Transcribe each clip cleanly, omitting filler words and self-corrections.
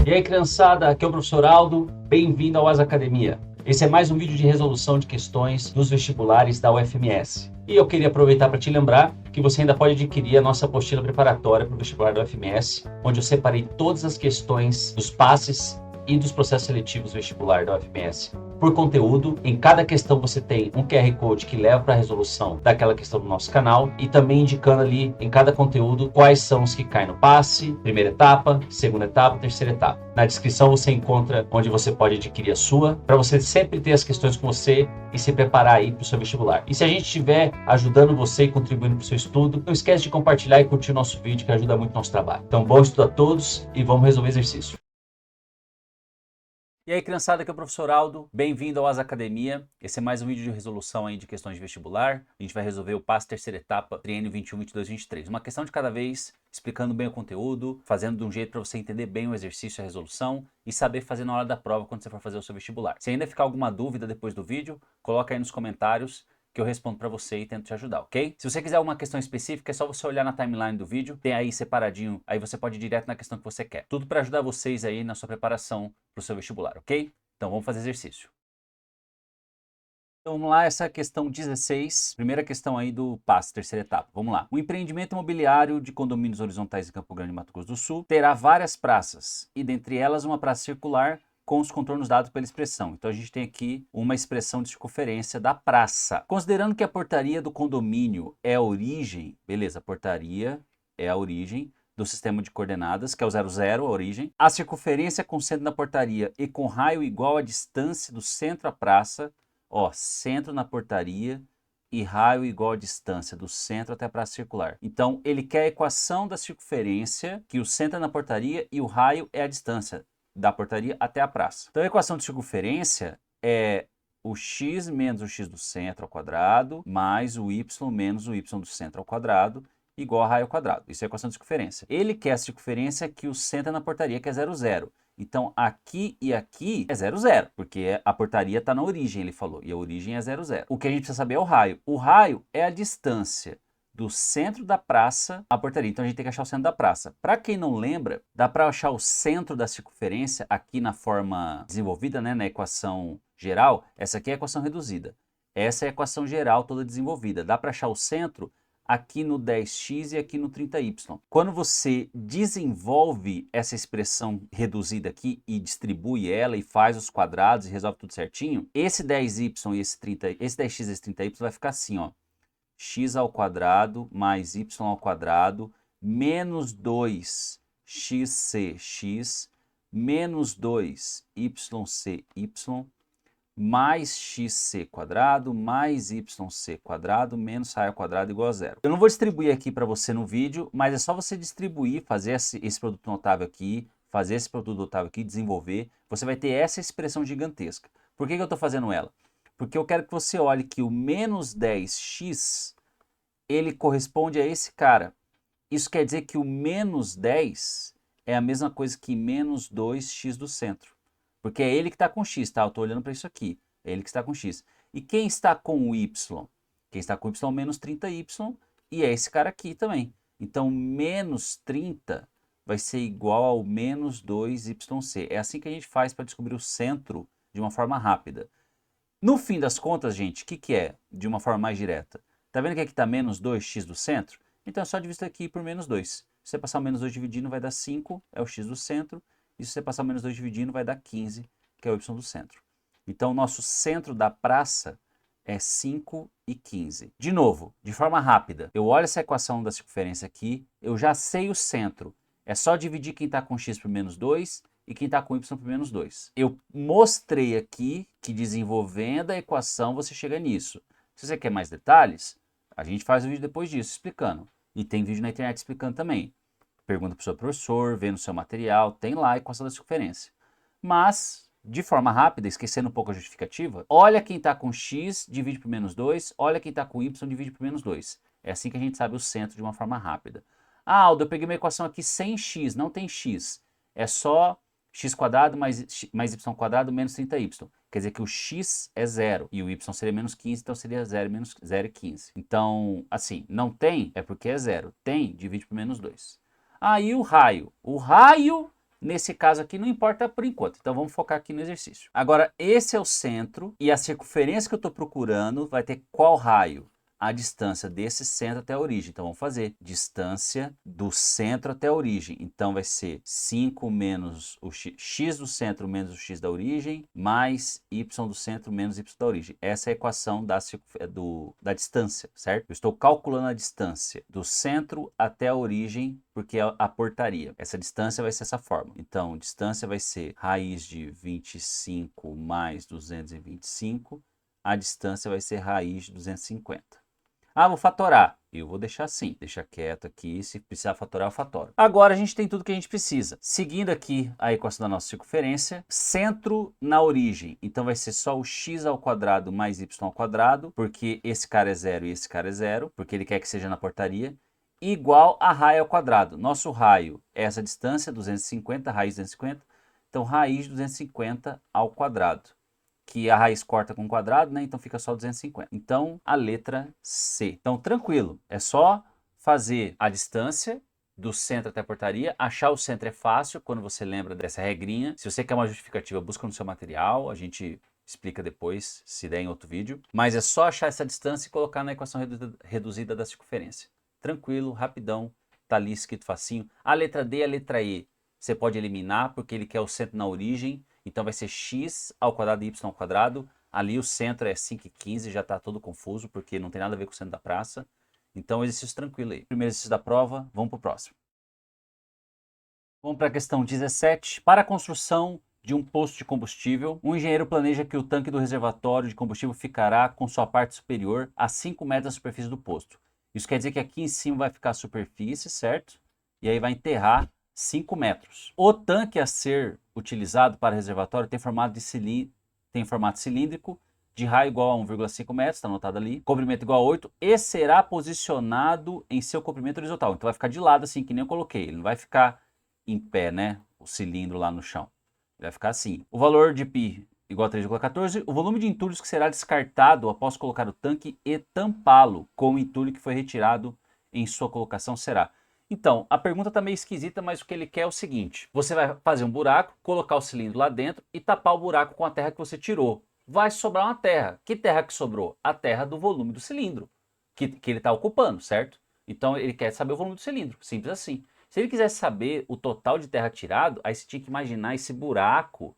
E aí, criançada, aqui é o professor Aldo, bem-vindo ao Asa Academia. Esse é mais um vídeo de resolução de questões dos vestibulares da UFMS. E eu queria aproveitar para te lembrar que você ainda pode adquirir a nossa apostila preparatória para o vestibular da UFMS, onde eu separei todas as questões dos passes e dos processos seletivos vestibular da UFMS por conteúdo. Em cada questão você tem um QR Code que leva para a resolução daquela questão do nosso canal e também indicando ali em cada conteúdo quais são os que caem no passe, primeira etapa, segunda etapa, terceira etapa. Na descrição você encontra onde você pode adquirir a sua, para você sempre ter as questões com você e se preparar aí para o seu vestibular. E se a gente estiver ajudando você e contribuindo para o seu estudo, não esquece de compartilhar e curtir o nosso vídeo, que ajuda muito o nosso trabalho. Então, bom estudo a todos e vamos resolver exercício. E aí, criançada, aqui é o professor Aldo, bem-vindo ao Asa Academia. Esse é mais um vídeo de resolução aí de questões de vestibular. A gente vai resolver o passe terceira etapa, triênio 21, 22, 23. Uma questão de cada vez, explicando bem o conteúdo, fazendo de um jeito para você entender bem o exercício e a resolução e saber fazer na hora da prova quando você for fazer o seu vestibular. Se ainda ficar alguma dúvida depois do vídeo, coloca aí nos comentários que eu respondo para você e tento te ajudar, ok? Se você quiser alguma questão específica, é só você olhar na timeline do vídeo, tem aí separadinho, aí você pode ir direto na questão que você quer. Tudo para ajudar vocês aí na sua preparação para o seu vestibular, ok? Então vamos fazer exercício. Então vamos lá, essa é a questão 16, primeira questão aí do passe, terceira etapa. Vamos lá. O empreendimento imobiliário de condomínios horizontais em Campo Grande, Mato Grosso do Sul, terá várias praças e dentre elas uma praça circular com os contornos dados pela expressão. Então a gente tem aqui uma expressão de circunferência da praça. Considerando que a portaria do condomínio é a origem, beleza, a portaria é a origem do sistema de coordenadas, que é o 00, a origem. A circunferência com centro na portaria e com raio igual à distância do centro à praça, ó, centro na portaria e raio igual à distância do centro até a praça circular. Então ele quer a equação da circunferência, que o centro é na portaria e o raio é a distância da portaria até a praça. Então a equação de circunferência é o x menos o x do centro ao quadrado, mais o y menos o y do centro ao quadrado, igual a raio ao quadrado. Isso é a equação de circunferência. Ele quer a circunferência que o centro é na portaria, que é 0,0. Então aqui e aqui é 0,0, porque a portaria está na origem, ele falou, e a origem é 0,0. O que a gente precisa saber é o raio. O raio é a distância do centro da praça à portaria. Então a gente tem que achar o centro da praça. Para quem não lembra, dá para achar o centro da circunferência aqui na forma desenvolvida, né, na equação geral. Essa aqui é a equação reduzida. Essa é a equação geral toda desenvolvida. Dá para achar o centro aqui no 10x e aqui no 30y. Quando você desenvolve essa expressão reduzida aqui e distribui ela e faz os quadrados e resolve tudo certinho, esse 10y e esse 10x e esse 30y vai ficar assim, ó. X ao quadrado mais y ao quadrado menos 2xcx menos 2ycy mais xc quadrado mais yc quadrado menos raio ao quadrado igual a zero. Eu não vou distribuir aqui para você no vídeo, mas é só você distribuir, fazer esse produto notável aqui, fazer esse produto notável aqui, desenvolver. Você vai ter essa expressão gigantesca. Por que eu estou fazendo ela? Porque eu quero que você olhe que o menos 10x, ele corresponde a esse cara. Isso quer dizer que o menos 10 é a mesma coisa que menos 2x do centro. Porque é ele que está com x, tá? Eu estou olhando para isso aqui. É ele que está com x. E quem está com o y? Quem está com o y é o menos 30y e é esse cara aqui também. Então, menos 30 vai ser igual ao menos 2yc. É assim que a gente faz para descobrir o centro de uma forma rápida. No fim das contas, gente, o que é de uma forma mais direta? Tá vendo que aqui está menos 2x do centro? Então é só dividir isso aqui por menos 2. Se você passar o menos 2 dividindo, vai dar 5, é o x do centro. E se você passar o menos 2 dividindo, vai dar 15, que é o y do centro. Então o nosso centro da praça é 5 e 15. De novo, de forma rápida, eu olho essa equação da circunferência aqui, eu já sei o centro. É só dividir quem está com x por menos 2 e quem está com y por menos 2. Eu mostrei aqui que desenvolvendo a equação você chega nisso. Se você quer mais detalhes, a gente faz um vídeo depois disso explicando. E tem vídeo na internet explicando também. Pergunta para o seu professor, vê no seu material, tem lá a equação da circunferência. Mas, de forma rápida, esquecendo um pouco a justificativa, olha quem está com x, divide por menos 2, olha quem está com y, divide por menos 2. É assim que a gente sabe o centro de uma forma rápida. Ah, Aldo, eu peguei uma equação aqui sem x, não tem x. É só x quadrado mais y quadrado menos 30y. Quer dizer que o x é 0 e o y seria menos 15, então seria 0 menos 0 e 15. Então, assim, não tem é porque é 0. Tem, divide por menos 2. Aí o raio. O raio Nesse caso aqui não importa por enquanto, então vamos focar aqui no exercício. Agora, esse é o centro e a circunferência que eu estou procurando vai ter qual raio? A distância desse centro até a origem. Então vamos fazer distância do centro até a origem. Então vai ser 5 menos o x do centro menos o x da origem, mais y do centro menos y da origem. Essa é a equação da distância, certo? Eu estou calculando a distância do centro até a origem, porque é a portaria. Essa distância vai ser essa forma. Então, distância vai ser raiz de 25 mais 225. A distância vai ser raiz de 250. Ah, vou fatorar. Eu vou deixar assim, deixa quieto aqui, se precisar fatorar eu fatoro. Agora a gente tem tudo que a gente precisa. Seguindo aqui a equação da nossa circunferência, centro na origem. Então vai ser só o x ao quadrado mais y ao quadrado, porque esse cara é zero e esse cara é zero, porque ele quer que seja na portaria, igual a raio ao quadrado. Nosso raio é essa distância, 250, raiz de 250, então raiz de 250 ao quadrado. Que a raiz corta com quadrado, né? Então fica só 250. Então, a letra C. Então, tranquilo. É só fazer a distância do centro até a portaria. Achar o centro é fácil quando você lembra dessa regrinha. Se você quer uma justificativa, busca no seu material. A gente explica depois, se der em outro vídeo. Mas é só achar essa distância e colocar na equação reduzida da circunferência. Tranquilo, rapidão. Tá ali escrito facinho. A letra D e a letra E você pode eliminar, porque ele quer o centro na origem. Então vai ser x ao quadrado e y ao quadrado. Ali o centro é 5,15, já está todo confuso, porque não tem nada a ver com o centro da praça. Então exercício tranquilo aí. Primeiro exercício da prova, vamos para o próximo. Vamos para a questão 17. Para a construção de um posto de combustível, um engenheiro planeja que o tanque do reservatório de combustível ficará com sua parte superior a 5 metros da superfície do posto. Isso quer dizer que aqui em cima vai ficar a superfície, certo? E aí vai enterrar 5 metros. O tanque a ser utilizado para reservatório tem formato cilíndrico, de raio igual a 1,5 metros, está anotado ali, comprimento igual a 8, e será posicionado em seu comprimento horizontal. Então vai ficar de lado assim, que nem eu coloquei. Ele não vai ficar em pé, né? O cilindro lá no chão. Ele vai ficar assim. O valor de π igual a 3,14, o volume de entulhos que será descartado após colocar o tanque e tampá-lo com o entulho que foi retirado em sua colocação será. Então, a pergunta está meio esquisita, mas o que ele quer é o seguinte. Você vai fazer um buraco, colocar o cilindro lá dentro e tapar o buraco com a terra que você tirou. Vai sobrar uma terra. Que terra que sobrou? A terra do volume do cilindro, que ele está ocupando, certo? Então, ele quer saber o volume do cilindro, simples assim. Se ele quisesse saber o total de terra tirado, aí você tinha que imaginar esse buraco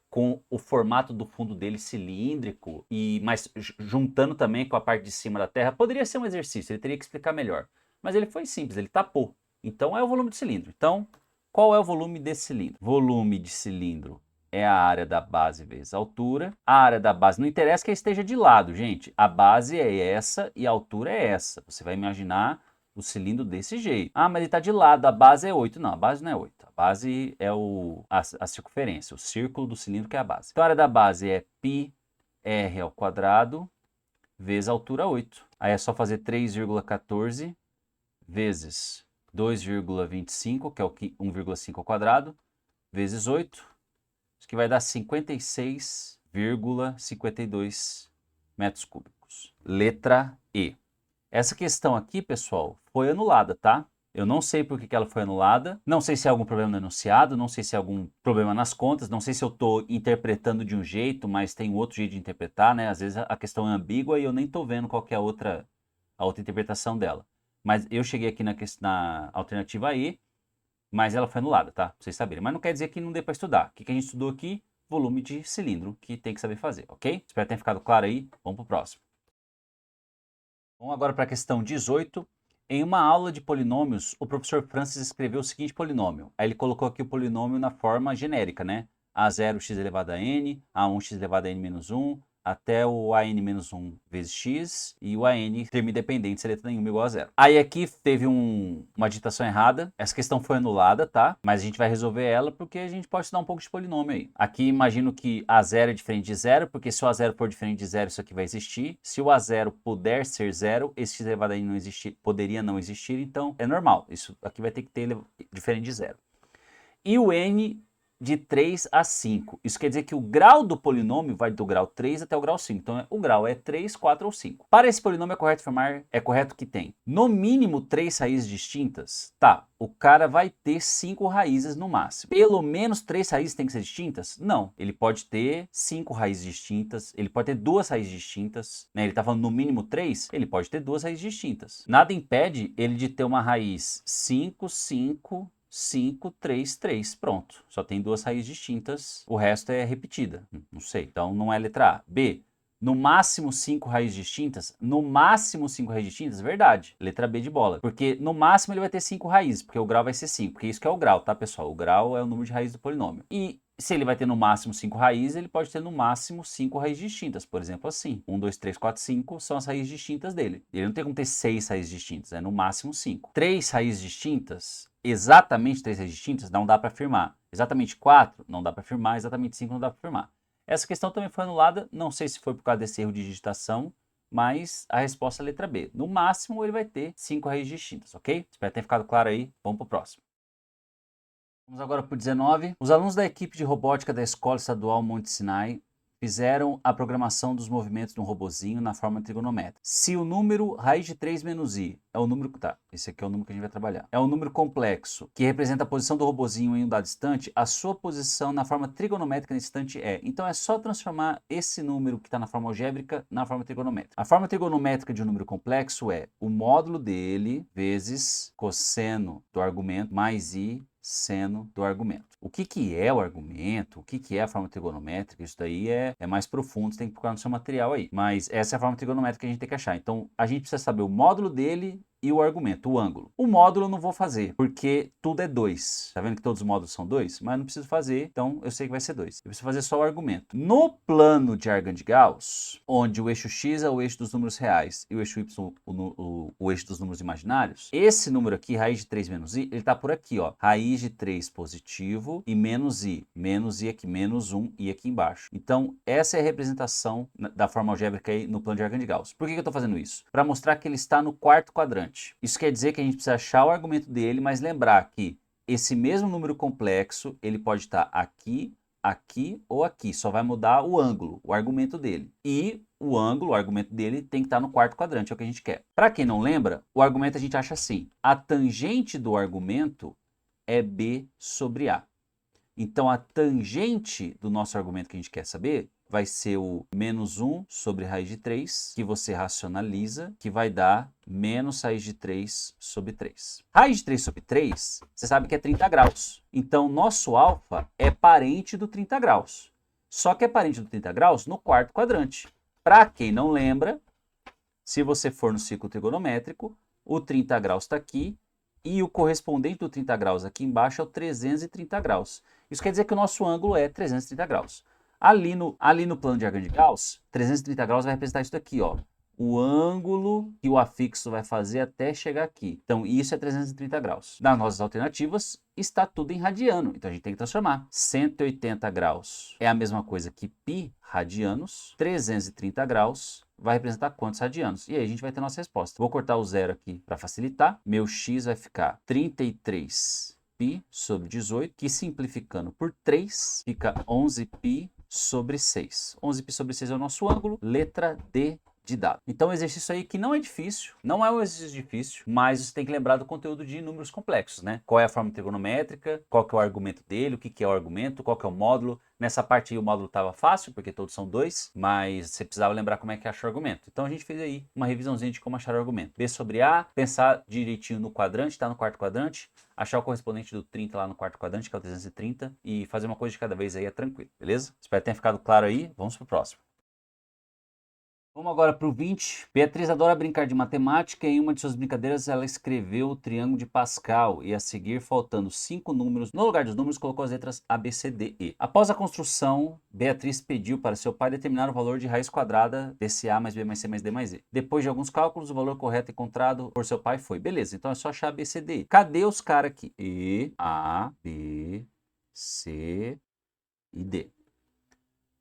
com o formato do fundo dele cilíndrico, mas juntando também com a parte de cima da terra. Poderia ser um exercício, ele teria que explicar melhor. Mas ele foi simples, ele tapou. Então é o volume do cilindro. Então, qual é o volume desse cilindro? Volume de cilindro é a área da base vezes a altura. A área da base, não interessa que esteja de lado, gente. A base é essa e a altura é essa. Você vai imaginar o cilindro desse jeito. Ah, mas ele está de lado, a base é 8. Não, a base não é 8. A base é a circunferência, o círculo do cilindro que é a base. Então a área da base é πr ao quadrado vezes a altura 8. Aí é só fazer 3,14 vezes 2,25, que é o 1,5 ao quadrado, vezes 8, isso que vai dar 56,52 metros cúbicos. Letra E. Essa questão aqui, pessoal, foi anulada, tá? Eu não sei por que ela foi anulada, não sei se é algum problema no enunciado, não sei se é algum problema nas contas, não sei se eu estou interpretando de um jeito, mas tem outro jeito de interpretar, né? Às vezes a questão é ambígua e eu nem estou vendo qual que é a outra interpretação dela. Mas eu cheguei aqui na alternativa E, mas ela foi anulada, tá? Pra vocês saberem. Mas não quer dizer que não dê para estudar. O que a gente estudou aqui? Volume de cilindro, que tem que saber fazer, ok? Espero que tenha ficado claro aí. Vamos para o próximo. Vamos agora para a questão 18. Em uma aula de polinômios, o professor Francis escreveu o seguinte polinômio. Aí ele colocou aqui o polinômio na forma genérica, né? A0x elevado a n, A1x elevado a n menos 1, até o AN-1 vezes x e o AN termo independente se a letra nenhuma igual a zero. Aí aqui teve uma digitação errada, essa questão foi anulada, tá? Mas a gente vai resolver ela porque a gente pode estudar um pouco de polinômio aí. Aqui imagino que A0 é diferente de zero, porque se o A0 for diferente de zero, isso aqui vai existir. Se o A0 puder ser zero, esse x elevado a n não existir, poderia não existir, então é normal. Isso aqui vai ter que ter diferente de zero. E o n de 3 a 5. Isso quer dizer que o grau do polinômio vai do grau 3 até o grau 5. Então, o grau é 3, 4 ou 5. Para esse polinômio é correto que tem no mínimo 3 raízes distintas. Tá, o cara vai ter 5 raízes no máximo. Pelo menos 3 raízes tem que ser distintas? Não. Ele pode ter 5 raízes distintas, ele pode ter 2 raízes distintas, né? Ele está falando no mínimo 3, ele pode ter 2 raízes distintas. Nada impede ele de ter uma raiz 5, 5, 5, 3, 3. Pronto. Só tem 2 raízes distintas, o resto é repetida. Não sei. Então não é letra A. B. No máximo 5 raízes distintas? No máximo 5 raízes distintas? Verdade. Letra B de bola. Porque no máximo ele vai ter 5 raízes, porque o grau vai ser 5. Porque isso que é o grau, tá, pessoal? O grau é o número de raízes do polinômio. E se ele vai ter no máximo 5 raízes, ele pode ter no máximo 5 raízes distintas. Por exemplo, assim. 1, 2, 3, 4, 5 são as raízes distintas dele. Ele não tem como ter 6 raízes distintas, é no máximo 5. 3 raízes distintas, exatamente 3 raízes distintas, não dá para afirmar. Exatamente 4, não dá para afirmar. Exatamente 5, não dá para afirmar. Essa questão também foi anulada, não sei se foi por causa desse erro de digitação, mas a resposta é a letra B. No máximo, ele vai ter 5 raízes distintas, ok? Espero ter ficado claro aí. Vamos para o próximo. Vamos agora para o 19. Os alunos da equipe de robótica da Escola Estadual Monte Sinai fizeram a programação dos movimentos de um robozinho na forma trigonométrica. Se o número raiz de 3 menos i é o número... Tá, esse aqui é o número que a gente vai trabalhar. É um número complexo que representa a posição do robozinho em um dado instante, a sua posição na forma trigonométrica nesse instante é. Então é só transformar esse número que está na forma algébrica na forma trigonométrica. A forma trigonométrica de um número complexo é o módulo dele vezes cosseno do argumento mais i seno do argumento. O que é o argumento? O que é a forma trigonométrica? Isso daí é mais profundo, você tem que procurar no seu material aí. Mas essa é a forma trigonométrica que a gente tem que achar. Então, a gente precisa saber o módulo dele e o argumento, o ângulo. O módulo eu não vou fazer, porque tudo é 2. Tá vendo que todos os módulos são 2? Mas eu não preciso fazer, então eu sei que vai ser 2. Eu preciso fazer só o argumento. No plano de Argand-Gauss, onde o eixo x é o eixo dos números reais e o eixo y o eixo dos números imaginários, esse número aqui, raiz de 3 menos i, ele tá por aqui, ó. Raiz de 3 positivo e menos i. Menos i aqui, menos 1 i aqui embaixo. Então, essa é a representação da forma algébrica aí no plano de Argand-Gauss. Por que eu estou fazendo isso? Para mostrar que ele está no quarto quadrante. Isso quer dizer que a gente precisa achar o argumento dele, mas lembrar que esse mesmo número complexo, ele pode estar aqui, aqui ou aqui. Só vai mudar o ângulo, o argumento dele. E o ângulo, o argumento dele, tem que estar no quarto quadrante, é o que a gente quer. Para quem não lembra, o argumento a gente acha assim. A tangente do argumento é B sobre A. Então, a tangente do nosso argumento que a gente quer saber vai ser o menos 1 sobre raiz de 3, que você racionaliza, que vai dar menos raiz de 3 sobre 3. Raiz de 3 sobre 3, você sabe que é 30 graus. Então, nosso alfa é parente do 30 graus. Só que é parente do 30 graus no quarto quadrante. Para quem não lembra, se você for no círculo trigonométrico, o 30 graus está aqui, e o correspondente do 30 graus aqui embaixo é o 330 graus. Isso quer dizer que o nosso ângulo é 330 graus. Ali no plano de Argand-Gauss, 330 graus vai representar isso daqui, ó. O ângulo que o afixo vai fazer até chegar aqui. Então, isso é 330 graus. Nas nossas alternativas, está tudo em radiano. Então, a gente tem que transformar. 180 graus é a mesma coisa que π radianos. 330 graus vai representar quantos radianos? E aí a gente vai ter nossa resposta. Vou cortar o zero aqui para facilitar. Meu x vai ficar 33 π sobre 18, que simplificando por 3, fica 11 π sobre 6. 11 π sobre 6 é o nosso ângulo. Letra D de dado. Então, um exercício aí que não é difícil, não é um exercício difícil, mas você tem que lembrar do conteúdo de números complexos, né? Qual é a forma trigonométrica, qual que é o argumento dele, o que é o argumento, qual que é o módulo. Nessa parte aí o módulo estava fácil, porque todos são 2, mas você precisava lembrar como é que acha o argumento. Então, a gente fez aí uma revisãozinha de como achar o argumento. B sobre A, pensar direitinho no quadrante, está no quarto quadrante, achar o correspondente do 30 lá no quarto quadrante, que é o 330, e fazer uma coisa de cada vez aí é tranquilo, beleza? Espero que tenha ficado claro aí. Vamos pro próximo. Vamos agora para o 20. Beatriz adora brincar de matemática e em uma de suas brincadeiras ela escreveu o triângulo de Pascal e a seguir, faltando 5 números, no lugar dos números colocou as letras A, B, C, D, E. Após a construção, Beatriz pediu para seu pai determinar o valor de raiz quadrada desse A mais B mais C mais D mais E. Depois de alguns cálculos, o valor correto encontrado por seu pai foi. Beleza, então é só achar A, B, C, D, E. Cadê os caras aqui? E, A, B, C e D.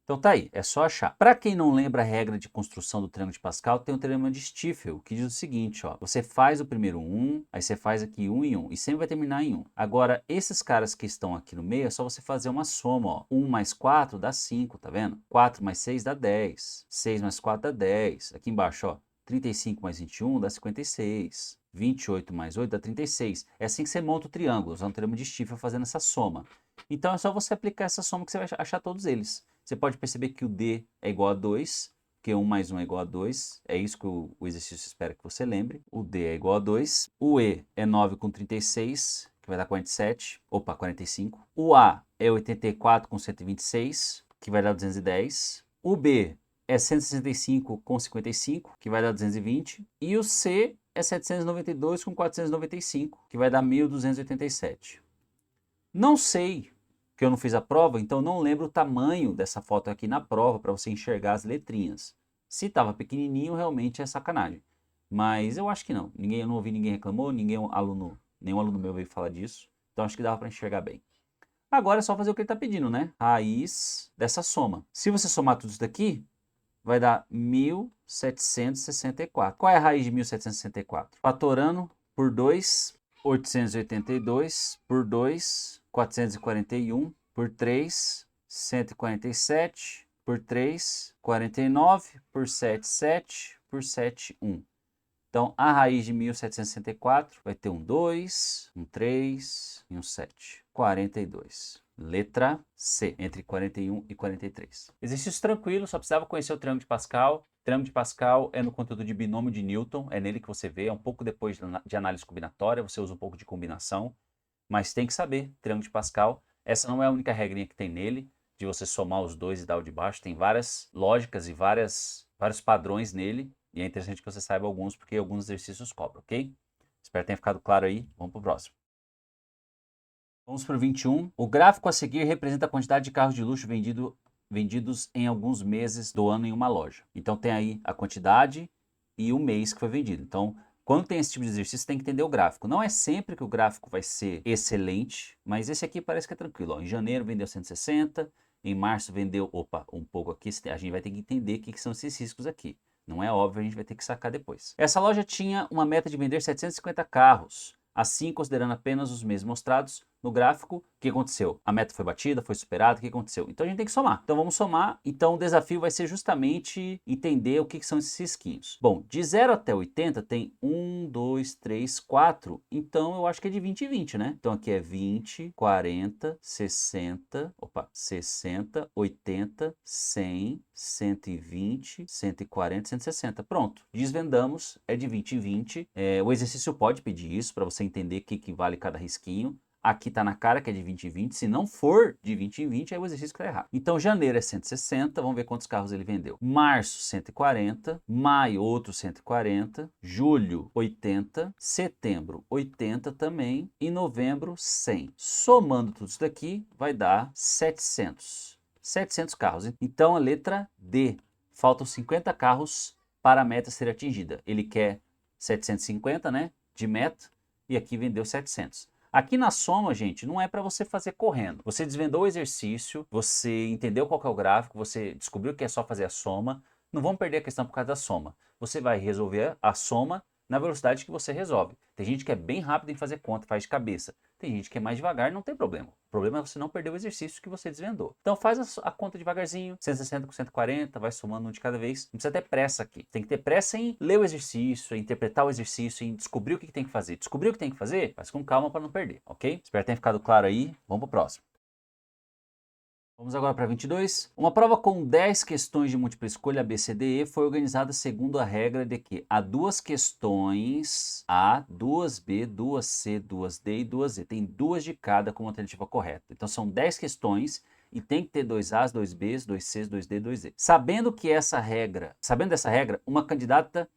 Então tá aí, é só achar. Para quem não lembra a regra de construção do triângulo de Pascal, tem o teorema de Stiefel, que diz o seguinte, ó, você faz o primeiro 1, aí você faz aqui 1 e 1, e sempre vai terminar em 1. Agora, esses caras que estão aqui no meio, é só você fazer uma soma, ó. 1 mais 4 dá 5, tá vendo? 4 mais 6 dá 10, 6 mais 4 dá 10. Aqui embaixo, ó, 35 mais 21 dá 56. 28 mais 8 dá 36. É assim que você monta o triângulo, usando o teorema de Stiefel fazendo essa soma. Então é só você aplicar essa soma que você vai achar todos eles. Você pode perceber que o D é igual a 2, porque 1 mais 1 é igual a 2. É isso que o exercício espera que você lembre. O D é igual a 2. O E é 9 com 36, que vai dar 47. Opa, 45. O A é 84 com 126, que vai dar 210. O B é 165 com 55, que vai dar 220. E o C é 792 com 495, que vai dar 1287. Não sei, que eu não fiz a prova, então não lembro o tamanho dessa foto aqui na prova para você enxergar as letrinhas. Se estava pequenininho, realmente é sacanagem. Mas eu acho que não. Eu não ouvi ninguém reclamou, nenhum aluno meu veio falar disso. Então acho que dava para enxergar bem. Agora é só fazer o que ele está pedindo, né? Raiz dessa soma. Se você somar tudo isso daqui, vai dar 1764. Qual é a raiz de 1764? Fatorando por 2, 882 por 2, 441 por 3, 147 por 3, 49 por 7, 7 por 7, 1. Então, a raiz de 1764 vai ter um 2, um 3 e um 7. 42. Letra C, entre 41 e 43. Exercício tranquilo, só precisava conhecer o triângulo de Pascal. O triângulo de Pascal é no conteúdo de binômio de Newton, é nele que você vê, é um pouco depois de análise combinatória, você usa um pouco de combinação, mas tem que saber, triângulo de Pascal. Essa não é a única regrinha que tem nele, de você somar os dois e dar o de baixo, tem várias lógicas e vários padrões nele, e é interessante que você saiba alguns, porque alguns exercícios cobram, ok? Espero que tenha ficado claro aí. Vamos para o próximo. Vamos para o 21. O gráfico a seguir representa a quantidade de carros de luxo vendidos em alguns meses do ano em uma loja. Então tem aí a quantidade e o mês que foi vendido. Então, quando tem esse tipo de exercício, tem que entender o gráfico. Não é sempre que o gráfico vai ser excelente, mas esse aqui parece que é tranquilo. Ó, em janeiro vendeu 160, em março vendeu, um pouco aqui, a gente vai ter que entender o que são esses riscos aqui. Não é óbvio, a gente vai ter que sacar depois. Essa loja tinha uma meta de vender 750 carros. Assim, considerando apenas os meses mostrados no gráfico, o que aconteceu? A meta foi batida, foi superada, o que aconteceu? Então a gente tem que somar. Então vamos somar. Então o desafio vai ser justamente entender o que são esses risquinhos. Bom, de 0 até 80 tem 1, 2, 3, 4. Então eu acho que é de 20 e 20, né? Então aqui é 20, 40, 60, 80, 100, 120, 140, 160. Pronto. Desvendamos, é de 20 em 20. O exercício pode pedir isso para você entender o que vale cada risquinho. Aqui está na cara que é de 20 em 20. Se não for de 20 em 20, aí o exercício está errado. Então, janeiro é 160. Vamos ver quantos carros ele vendeu. Março, 140. Maio, outro 140. Julho, 80. Setembro, 80 também. E novembro, 100. Somando tudo isso daqui, vai dar 700. 700 carros. Então, a letra D. Faltam 50 carros para a meta ser atingida. Ele quer 750, né? De meta. E aqui vendeu 700. Aqui na soma, gente, não é para você fazer correndo. Você desvendou o exercício, você entendeu qual que é o gráfico, você descobriu que é só fazer a soma. Não vamos perder a questão por causa da soma. Você vai resolver a soma na velocidade que você resolve. Tem gente que é bem rápido em fazer conta, faz de cabeça. Tem gente que é mais devagar, não tem problema. O problema é você não perder o exercício que você desvendou. Então faz a conta devagarzinho, 160 com 140, vai somando um de cada vez. Não precisa ter pressa aqui. Tem que ter pressa em ler o exercício, em interpretar o exercício, em descobrir o que tem que fazer. Descobrir o que tem que fazer, faz com calma para não perder, ok? Espero que tenha ficado claro aí. Vamos pro próximo. Vamos agora para 22. Uma prova com 10 questões de múltipla escolha A, B, C, D, E foi organizada segundo a regra de que há duas questões A, duas B, duas C, duas D e duas E. Tem duas de cada como alternativa correta. Então são 10 questões e tem que ter 2 As, 2 Bs, 2 Cs, 2 D, 2 E. Sabendo dessa regra, uma candidata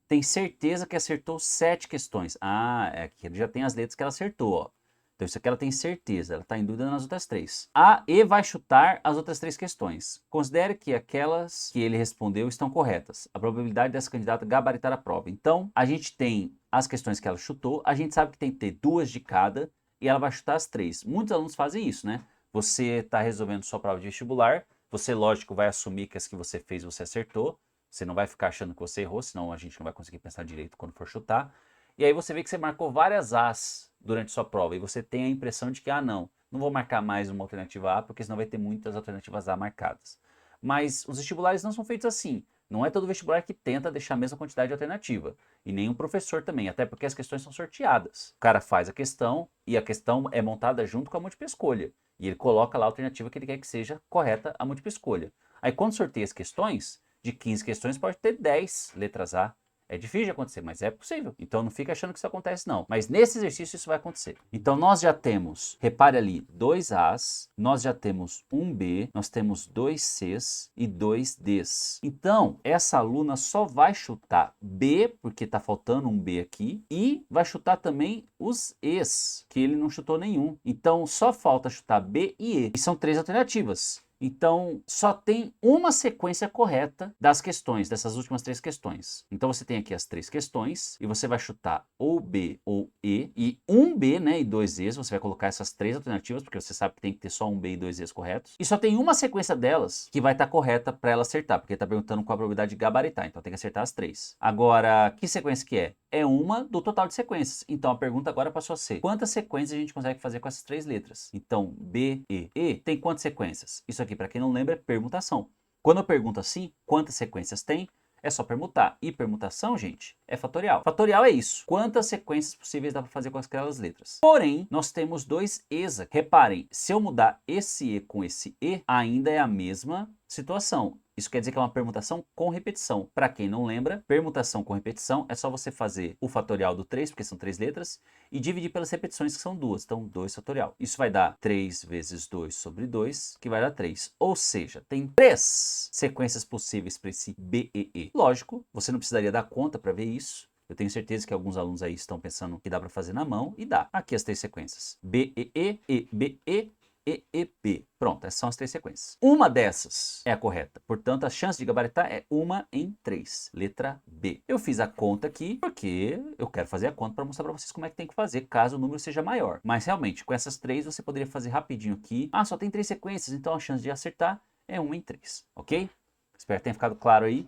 tem certeza que acertou 7 questões. Aqui já tem as letras que ela acertou, ó. Então isso aqui ela tem certeza, ela está em dúvida nas outras 3. A E vai chutar as outras 3 questões. Considere que aquelas que ele respondeu estão corretas. A probabilidade dessa candidata gabaritar a prova. Então, a gente tem as questões que ela chutou, a gente sabe que tem que ter 2 de cada e ela vai chutar as 3. Muitos alunos fazem isso, né? Você está resolvendo sua prova de vestibular, Você, lógico, vai assumir que as que você fez você acertou. Você não vai ficar achando que você errou, senão a gente não vai conseguir pensar direito quando for chutar. E aí você vê que você marcou várias As durante sua prova e você tem a impressão de que, não vou marcar mais uma alternativa A, porque senão vai ter muitas alternativas A marcadas. Mas os vestibulares não são feitos assim. Não é todo vestibular que tenta deixar a mesma quantidade de alternativa. E nem o professor também, até porque as questões são sorteadas. O cara faz a questão e a questão é montada junto com a múltipla escolha. E ele coloca lá a alternativa que ele quer que seja correta a múltipla escolha. Aí quando sorteia as questões, de 15 questões pode ter 10 letras A. É difícil de acontecer, mas é possível. Então não fica achando que isso acontece não. Mas nesse exercício isso vai acontecer. Então nós já temos, repare ali, 2 As, nós já temos um B, nós temos 2 Cs e 2 Ds. Então essa aluna só vai chutar B, porque está faltando um B aqui, e vai chutar também os Es, que ele não chutou nenhum. Então só falta chutar B e E. E são 3 alternativas. Então, só tem uma sequência correta das questões, dessas últimas 3 questões. Então, você tem aqui as 3 questões e você vai chutar ou B ou E. E um B, né, e 2 Es, você vai colocar essas 3 alternativas, porque você sabe que tem que ter só um B e 2 Es corretos. E só tem uma sequência delas que vai estar correta para ela acertar, porque está perguntando qual a probabilidade de gabaritar. Então, tem que acertar as 3. Agora, que sequência que é? É uma do total de sequências. Então, a pergunta agora passou a ser: quantas sequências a gente consegue fazer com essas 3 letras? Então, B, E. E tem quantas sequências? Isso aqui, para quem não lembra, é permutação. Quando eu pergunto assim, quantas sequências tem? É só permutar. E permutação, gente, é fatorial. Fatorial é isso. Quantas sequências possíveis dá para fazer com aquelas letras? Porém, nós temos 2 E's. Reparem, se eu mudar esse E com esse E, ainda é a mesma situação. Isso quer dizer que é uma permutação com repetição. Para quem não lembra, permutação com repetição é só você fazer o fatorial do 3, porque são 3 letras, e dividir pelas repetições, que são 2. Então, 2 fatorial. Isso vai dar 3 vezes 2 sobre 2, que vai dar 3. Ou seja, tem 3 sequências possíveis para esse B, E, E. Lógico, você não precisaria dar conta para ver isso. Eu tenho certeza que alguns alunos aí estão pensando que dá para fazer na mão, e dá. Aqui as 3 sequências. B, E, E, E, B, E, E, E, B. Pronto, essas são as 3 sequências. Uma dessas é a correta. Portanto, a chance de gabaritar é 1 em 3. Letra B. Eu fiz a conta aqui porque eu quero fazer a conta para mostrar para vocês como é que tem que fazer, caso o número seja maior. Mas realmente, com essas 3 você poderia fazer rapidinho aqui. Só tem 3 sequências, então a chance de acertar é 1 em 3. Ok? Espero que tenha ficado claro aí.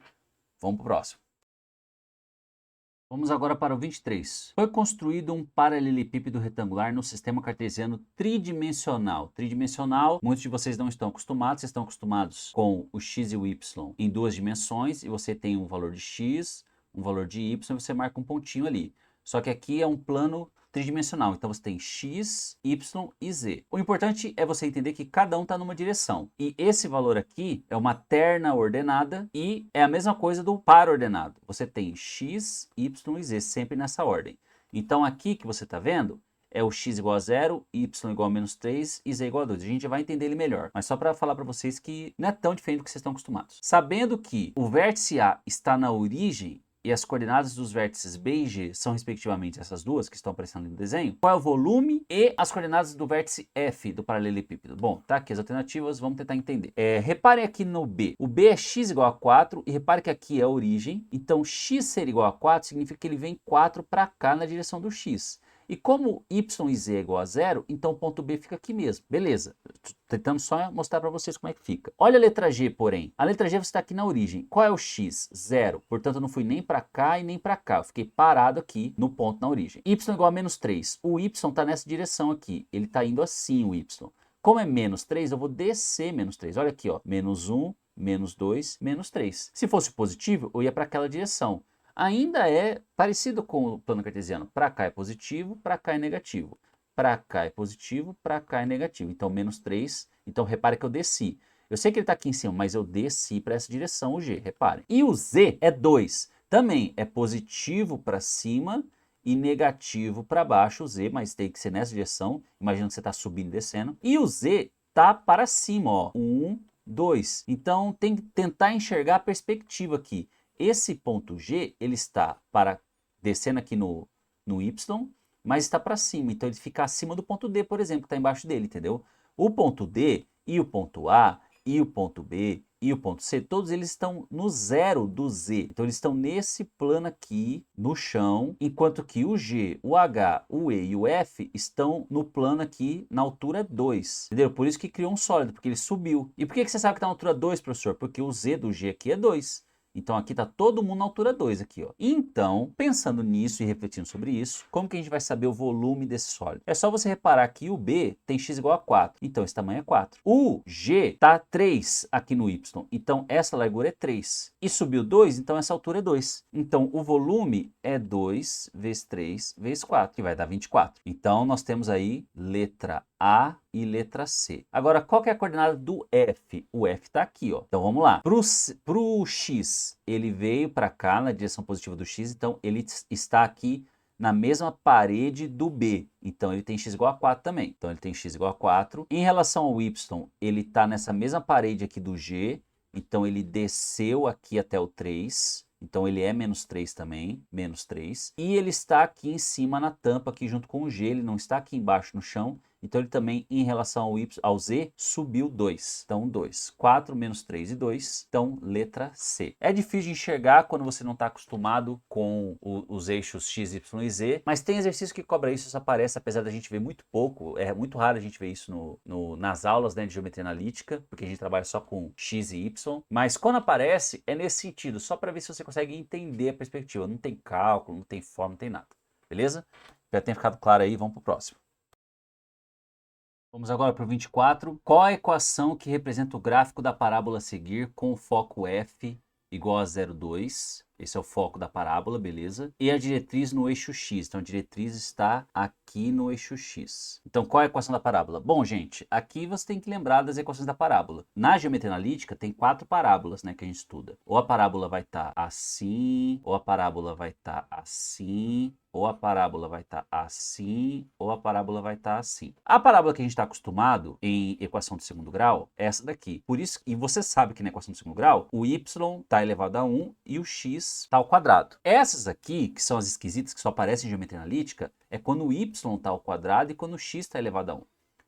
Vamos para o próximo. Vamos agora para o 23. Foi construído um paralelepípedo retangular no sistema cartesiano tridimensional. Tridimensional, muitos de vocês não estão acostumados. Vocês estão acostumados com o x e o y em 2 dimensões. E você tem um valor de x, um valor de y, e você marca um pontinho ali. Só que aqui é um plano tridimensional. Então você tem x, y e z. O importante é você entender que cada um está numa direção. E esse valor aqui é uma terna ordenada e é a mesma coisa do par ordenado. Você tem x, y e z sempre nessa ordem. Então aqui que você está vendo é o x igual a 0, y igual a menos 3 e z igual a 2. A gente vai entender ele melhor. Mas só para falar para vocês que não é tão diferente do que vocês estão acostumados. Sabendo que o vértice A está na origem, e as coordenadas dos vértices B e G são respectivamente essas duas que estão aparecendo no desenho, qual é o volume e as coordenadas do vértice F do paralelepípedo? Bom, tá aqui as alternativas, vamos tentar entender. Reparem aqui no B. O B é x igual a 4 e repare que aqui é a origem. Então, x ser igual a 4 significa que ele vem 4 para cá na direção do x. E como y e z é igual a 0, então o ponto B fica aqui mesmo. Beleza, tentando só mostrar para vocês como é que fica. Olha a letra G, porém. A letra G você está aqui na origem. Qual é o x? 0. Portanto, eu não fui nem para cá e nem para cá. Eu fiquei parado aqui no ponto na origem. Y igual a menos 3. O y está nessa direção aqui. Ele está indo assim, o y. Como é menos 3, eu vou descer menos 3. Olha aqui, ó. Menos 1, menos 2, menos 3. Se fosse positivo, eu ia para aquela direção. Ainda é parecido com o plano cartesiano. Para cá é positivo, para cá é negativo. Para cá é positivo, para cá é negativo. Então, menos 3. Então, repare que eu desci. Eu sei que ele está aqui em cima, mas eu desci para essa direção, o G, reparem. E o Z é 2. Também é positivo para cima e negativo para baixo, o Z, mas tem que ser nessa direção. Imagina que você está subindo e descendo. E o Z está para cima, ó. 1, 2. Então, tem que tentar enxergar a perspectiva aqui. Esse ponto G, ele está descendo aqui no Y, mas está para cima. Então, ele fica acima do ponto D, por exemplo, que está embaixo dele, entendeu? O ponto D e o ponto A e o ponto B e o ponto C, todos eles estão no zero do Z. Então eles estão nesse plano aqui, no chão, enquanto que o G, o H, o E e o F estão no plano aqui na altura 2. Entendeu? Por isso que criou um sólido, porque ele subiu. E por que você sabe que está na altura 2, professor? Porque o Z do G aqui é 2. Então aqui está todo mundo na altura 2 aqui, ó. Então, pensando nisso e refletindo sobre isso, como que a gente vai saber o volume desse sólido? É só você reparar que o B tem x igual a 4, então esse tamanho é 4. O G está 3 aqui no Y, então essa largura é 3. E subiu 2, então essa altura é 2. Então o volume é 2 vezes 3 vezes 4, que vai dar 24. Então nós temos aí letra A e letra C. Agora, qual que é a coordenada do F? O F está aqui, ó. Então vamos lá. Para o X, ele veio para cá na direção positiva do X, então ele está aqui na mesma parede do B. Então ele tem x igual a 4 também. Então ele tem x igual a 4. Em relação ao Y, ele está nessa mesma parede aqui do G. Então ele desceu aqui até o 3. Então ele é menos 3 também, menos 3. E ele está aqui em cima na tampa, aqui junto com o G, ele não está aqui embaixo no chão. Então ele também, em relação ao Z, subiu 2. Então 2. 4 menos 3 e 2. Então letra C. É difícil de enxergar quando você não está acostumado com os eixos X, Y e Z. Mas tem exercício que cobra isso aparece, apesar da gente ver muito pouco. É muito raro a gente ver isso nas aulas, né, de geometria analítica, porque a gente trabalha só com X e Y. Mas quando aparece, é nesse sentido, só para ver se você consegue entender a perspectiva. Não tem cálculo, não tem forma, não tem nada. Beleza? Já tem ficado claro aí, vamos para o próximo. Vamos agora para o 24. Qual a equação que representa o gráfico da parábola a seguir com o foco F igual a 0,2? Esse é o foco da parábola, beleza? E a diretriz no eixo X. Então, a diretriz está aqui no eixo X. Então, qual é a equação da parábola? Bom, gente, aqui você tem que lembrar das equações da parábola. Na geometria analítica, tem 4 parábolas, né, que a gente estuda. Ou a parábola vai estar assim, ou a parábola vai estar assim, ou a parábola vai estar assim, ou a parábola vai estar assim. A parábola que a gente está acostumado em equação de segundo grau é essa daqui. Por isso, e você sabe que na equação de segundo grau, o y está elevado a 1 e o x está ao quadrado. Essas aqui, que são as esquisitas, que só aparecem em geometria analítica, é quando o y está ao quadrado e quando o x está elevado a 1.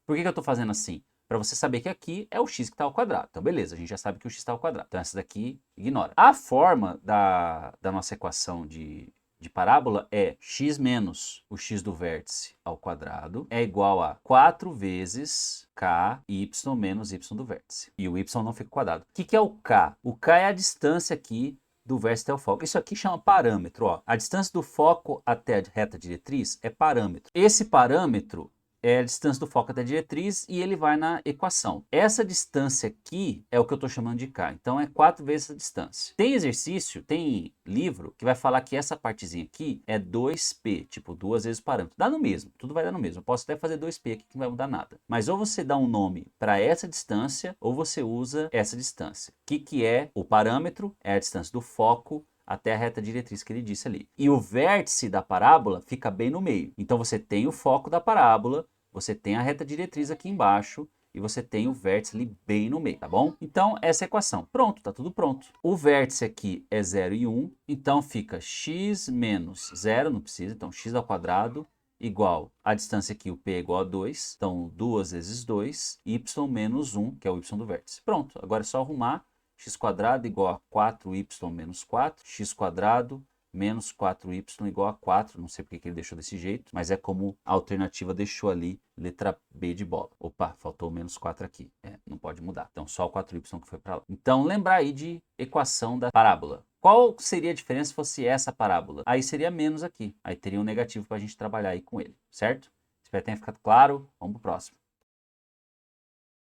Por que eu estou fazendo assim? Para você saber que aqui é o x que está ao quadrado. Então, beleza, a gente já sabe que o x está ao quadrado. Então, essa daqui, ignora. A forma da nossa equação de parábola é x menos o x do vértice ao quadrado é igual a 4 vezes k y menos y do vértice. E o y não fica quadrado. O que é o k? O k é a distância aqui do vértice até o foco. Isso aqui chama parâmetro. Ó. A distância do foco até a reta diretriz é parâmetro. Esse parâmetro é a distância do foco até a diretriz e ele vai na equação. Essa distância aqui é o que eu estou chamando de K. Então é 4 vezes a distância. Tem exercício, tem livro que vai falar que essa partezinha aqui é 2P, tipo 2 vezes o parâmetro. Dá no mesmo, tudo vai dar no mesmo. Eu posso até fazer 2P aqui que não vai mudar nada. Mas ou você dá um nome para essa distância ou você usa essa distância. O que é o parâmetro? É a distância do foco até a reta diretriz que ele disse ali. E o vértice da parábola fica bem no meio. Então você tem o foco da parábola, você tem a reta diretriz aqui embaixo e você tem o vértice ali bem no meio, tá bom? Então, essa é a equação. Pronto, tá tudo pronto. O vértice aqui é 0 e 1, então fica x menos 0, não precisa, então x ao quadrado igual a distância aqui, o p é igual a 2, então 2 vezes 2, y menos 1, que é o y do vértice. Pronto, agora é só arrumar x quadrado igual a 4y menos 4, x quadrado menos 4y igual a 4, não sei porque que ele deixou desse jeito, mas é como a alternativa deixou ali, letra B de bola. Opa, faltou o menos 4 aqui, não pode mudar. Então só o 4y que foi para lá. Então lembrar aí de equação da parábola. Qual seria a diferença se fosse essa parábola? Aí seria menos aqui, aí teria um negativo para a gente trabalhar aí com ele, certo? Espero que tenha ficado claro, vamos para o próximo.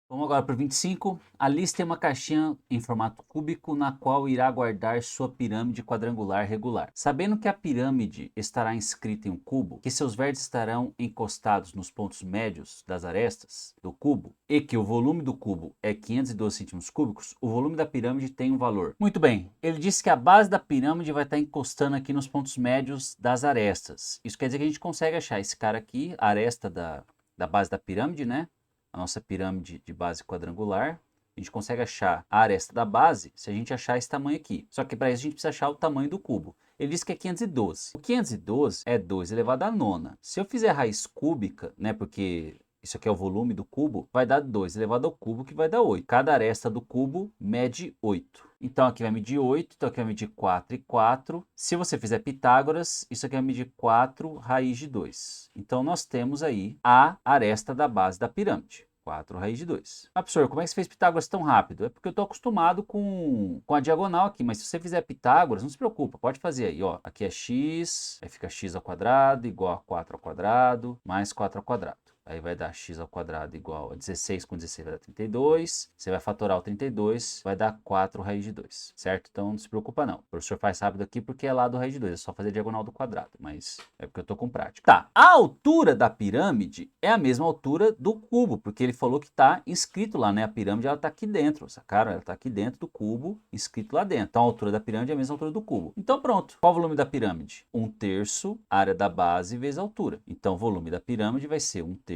Vamos agora para o 25. A lista tem uma caixinha em formato cúbico na qual irá guardar sua pirâmide quadrangular regular. Sabendo que a pirâmide estará inscrita em um cubo, que seus vértices estarão encostados nos pontos médios das arestas do cubo e que o volume do cubo é 512 centímetros cúbicos, o volume da pirâmide tem um valor. Muito bem, ele disse que a base da pirâmide vai estar encostando aqui nos pontos médios das arestas. Isso quer dizer que a gente consegue achar esse cara aqui, a aresta da base da pirâmide, né? A nossa pirâmide de base quadrangular, a gente consegue achar a aresta da base se a gente achar esse tamanho aqui. Só que para isso a gente precisa achar o tamanho do cubo. Ele diz que é 512. O 512 é 2 elevado a nona. Se eu fizer raiz cúbica, né, porque isso aqui é o volume do cubo, vai dar 2 elevado ao cubo, que vai dar 8. Cada aresta do cubo mede 8. Então aqui vai medir 8, então aqui vai medir 4 e 4. Se você fizer Pitágoras, isso aqui vai medir 4 raiz de 2. Então nós temos aí a aresta da base da pirâmide. 4 raiz de 2. Ah, professor, como é que você fez Pitágoras tão rápido? É porque eu estou acostumado com a diagonal aqui, mas se você fizer Pitágoras, não se preocupa, pode fazer aí, ó. Aqui é x, aí fica x ao quadrado igual a 4 ao quadrado, mais 4 ao quadrado. Aí vai dar x ao quadrado igual a 16 com 16 vai dar 32. Você vai fatorar o 32, vai dar 4 raiz de 2, certo? Então não se preocupa não. O professor faz rápido aqui porque é lá do raiz de 2, é só fazer a diagonal do quadrado, mas é porque eu tô com prática. Tá, a altura da pirâmide é a mesma altura do cubo, porque ele falou que tá inscrito lá, né? A pirâmide ela tá aqui dentro, sacaram? Ela tá aqui dentro do cubo, inscrito lá dentro. Então a altura da pirâmide é a mesma altura do cubo. Então pronto. Qual o volume da pirâmide? 1/3 área da base vezes a altura. Então o volume da pirâmide vai ser 1/3.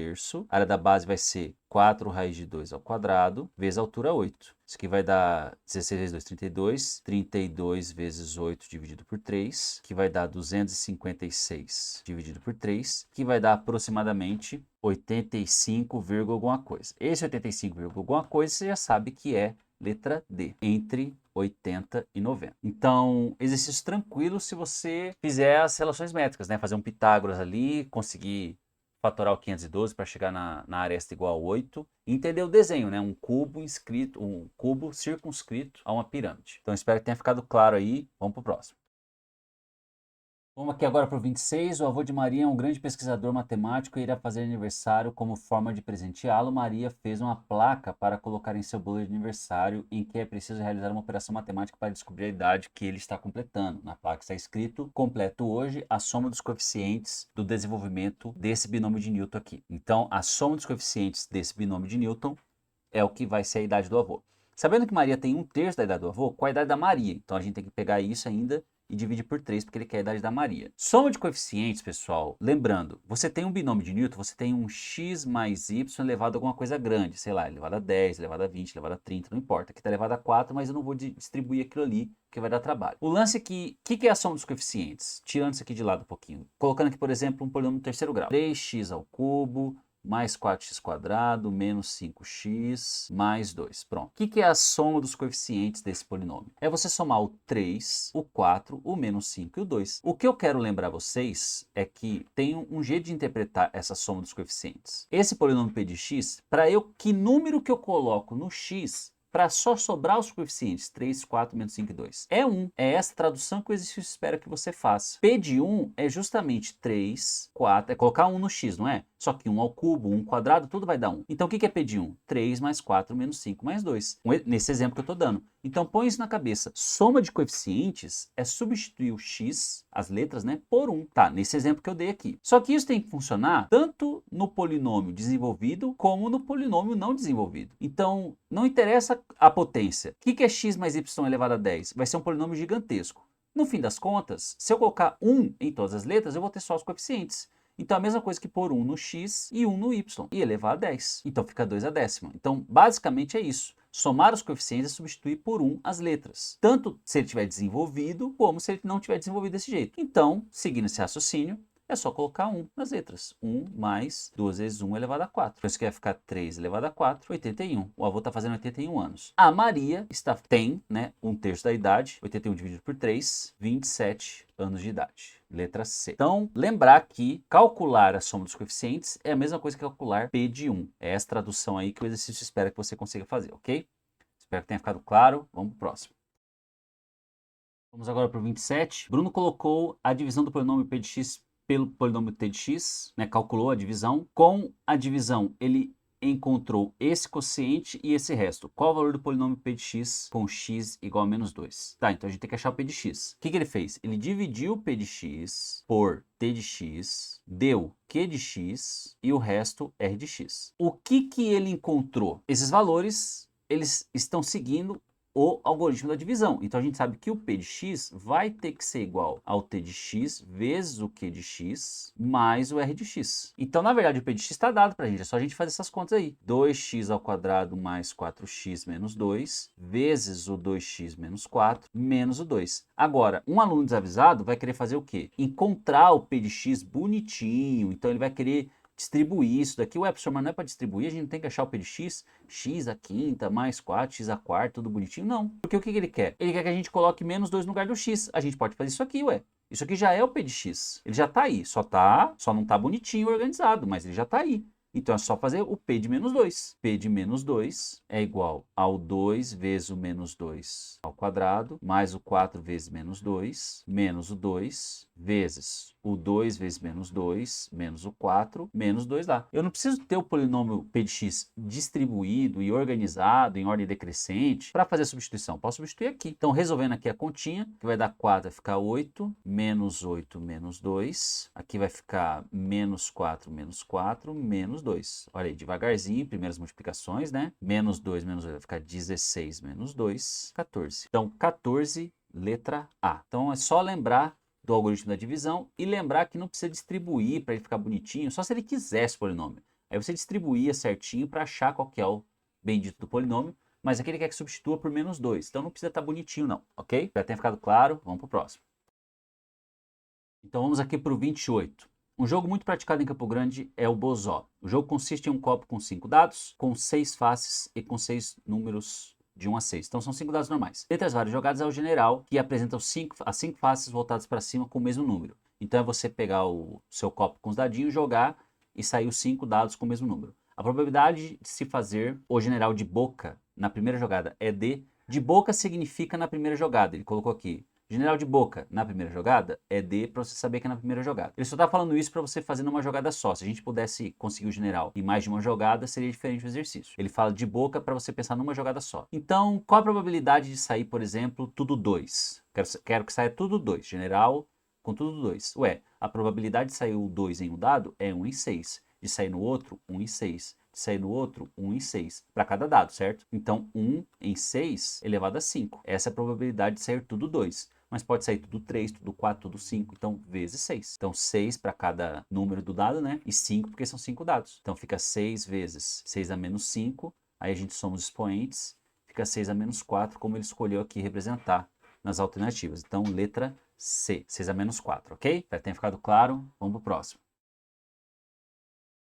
A área da base vai ser 4 raiz de 2 ao quadrado, vezes a altura 8. Isso aqui vai dar 16 vezes 2, 32. 32 vezes 8 dividido por 3, que vai dar 256 dividido por 3, que vai dar aproximadamente 85, alguma coisa. Esse 85, alguma coisa você já sabe que é letra D, entre 80 e 90. Então, exercício tranquilo se você fizer as relações métricas, né? Fazer um Pitágoras ali, conseguir fatorar o 512 para chegar na aresta igual a 8 e entender o desenho, né? Um cubo circunscrito a uma pirâmide. Então espero que tenha ficado claro aí. Vamos para o próximo. Vamos aqui agora para o 26. O avô de Maria é um grande pesquisador matemático e irá fazer aniversário. Como forma de presenteá-lo, Maria fez uma placa para colocar em seu bolo de aniversário, em que é preciso realizar uma operação matemática para descobrir a idade que ele está completando. Na placa está escrito: completo hoje a soma dos coeficientes do desenvolvimento desse binômio de Newton aqui. Então, a soma dos coeficientes desse binômio de Newton é o que vai ser a idade do avô. Sabendo que Maria tem 1/3 da idade do avô, qual a idade da Maria? Então, a gente tem que pegar isso ainda e divide por 3, porque ele quer a idade da Maria. Soma de coeficientes, pessoal, lembrando, você tem um binômio de Newton, você tem um x mais y elevado a alguma coisa grande, sei lá, elevado a 10, elevado a 20, elevado a 30, não importa. Aqui está elevado a 4, mas eu não vou distribuir aquilo ali, porque vai dar trabalho. O lance aqui, o que é a soma dos coeficientes? Tirando isso aqui de lado um pouquinho. Colocando aqui, por exemplo, um polinômio do terceiro grau. 3x ao cubo mais 4x quadrado, menos 5x, mais 2. Pronto. O que é a soma dos coeficientes desse polinômio? É você somar o 3, o 4, o menos 5 e o 2. O que eu quero lembrar vocês é que tem um jeito de interpretar essa soma dos coeficientes. Esse polinômio p de x, que número que eu coloco no x para só sobrar os coeficientes 3, 4, menos 5 e 2. É 1. É essa tradução que o exercício espera que você faça. P de 1 é justamente 3, 4, é colocar 1 no x, não é? Só que 1 ao cubo, 1 quadrado, tudo vai dar 1. Então o que é P de 1? 3 mais 4 menos 5 mais 2. Nesse exemplo que eu estou dando. Então põe isso na cabeça. Soma de coeficientes é substituir o x, as letras, né, por 1. Tá, nesse exemplo que eu dei aqui. Só que isso tem que funcionar tanto no polinômio desenvolvido como no polinômio não desenvolvido. Então não interessa a potência. O que é x mais y elevado a 10? Vai ser um polinômio gigantesco. No fim das contas, se eu colocar 1 em todas as letras, eu vou ter só os coeficientes. Então, a mesma coisa que pôr 1 no x e 1 no y, e elevar a 10. Então, fica 2 a décima. Então, basicamente é isso. Somar os coeficientes é substituir por 1 as letras. Tanto se ele tiver desenvolvido, como se ele não tiver desenvolvido desse jeito. Então, seguindo esse raciocínio, é só colocar 1 nas letras. 1 mais 2 vezes 1 elevado a 4. Então, isso aqui vai ficar 3 elevado a 4, 81. O avô está fazendo 81 anos. A Maria tem, né, 1/3 da idade. 81 dividido por 3, 27 anos de idade. Letra C. Então, lembrar que calcular a soma dos coeficientes é a mesma coisa que calcular P de 1. É essa tradução aí que o exercício espera que você consiga fazer, ok? Espero que tenha ficado claro. Vamos para o próximo. Vamos agora para o 27. Bruno colocou a divisão do polinômio P de x pelo polinômio t de x, né, calculou a divisão. Com a divisão, ele encontrou esse quociente e esse resto. Qual o valor do polinômio p de x com x igual a menos 2? Tá, então a gente tem que achar o p de x. O que ele fez? Ele dividiu o p de x por t de x, deu q de x e o resto r de x. O que ele encontrou? Esses valores, eles estão seguindo o algoritmo da divisão. Então a gente sabe que o p de x vai ter que ser igual ao t de x vezes o q de x mais o r de x. Então, na verdade, o p de x está dado para a gente. É só a gente fazer essas contas aí. 2x ao quadrado mais 4x menos 2 vezes o 2x menos 4 menos o 2. Agora, um aluno desavisado vai querer fazer o quê? Encontrar o p de x bonitinho. Então ele vai querer distribuir isso daqui. Ué, professor, mas não é para distribuir, a gente não tem que achar o P de x, x a quinta, mais 4, x a quarta, tudo bonitinho? Não, porque o que ele quer? Ele quer que a gente coloque menos 2 no lugar do x. A gente pode fazer isso aqui, ué. Isso aqui já é o P de x. Ele já tá aí, só não tá bonitinho organizado, mas ele já tá aí. Então é só fazer o P de menos 2. P de menos 2 é igual ao 2 vezes o menos 2 ao quadrado, mais o 4 vezes menos 2, menos o 2, vezes o 2 vezes menos 2, menos o 4, menos 2 lá. Eu não preciso ter o polinômio P de x distribuído e organizado em ordem decrescente para fazer a substituição. Posso substituir aqui. Então, resolvendo aqui a continha, que vai dar 4, vai ficar 8, menos 8, menos 2. Aqui vai ficar menos 4, menos 4, menos 2. Olha aí, devagarzinho, primeiras multiplicações, né? Menos 2, menos 2, vai ficar 16, menos 2, 14. Então, 14, letra A. Então, é só lembrar do algoritmo da divisão e lembrar que não precisa distribuir para ele ficar bonitinho, só se ele quisesse o polinômio. Aí você distribuía certinho para achar qual que é o bendito do polinômio, mas aqui ele quer que substitua por menos 2, então não precisa estar bonitinho não, ok? Já tem ficado claro, vamos para o próximo. Então vamos aqui para o 28. Um jogo muito praticado em Campo Grande é o Bozó. O jogo consiste em um copo com 5 dados, com 6 faces e com 6 números de 1 a 6. Então são 5 dados normais. Dentre as várias jogadas é o general, que apresenta as 5 faces voltadas para cima com o mesmo número. Então é você pegar o seu copo com os dadinhos, jogar e sair os 5 dados com o mesmo número. A probabilidade de se fazer o general de boca na primeira jogada é de boca significa na primeira jogada. Ele colocou aqui. General de boca na primeira jogada é D para você saber que é na primeira jogada. Ele só está falando isso para você fazer numa jogada só. Se a gente pudesse conseguir o general em mais de uma jogada, seria diferente o exercício. Ele fala de boca para você pensar numa jogada só. Então, qual a probabilidade de sair, por exemplo, tudo 2? Quero que saia tudo 2. General com tudo 2. Ué, a probabilidade de sair o 2 em um dado é 1 em 6. De sair no outro, 1 em 6. De sair no outro, 1 em 6. Para cada dado, certo? Então, 1 em 6 elevado a 5. Essa é a probabilidade de sair tudo 2. Mas pode sair tudo 3, tudo 4, tudo 5, então vezes 6. Então 6 para cada número do dado, né? E 5 porque são 5 dados. Então fica 6 vezes 6 a menos 5, aí a gente soma os expoentes, fica 6 a menos 4, como ele escolheu aqui representar nas alternativas. Então letra C, 6 a menos 4, ok? Para ter ficado claro, vamos para o próximo.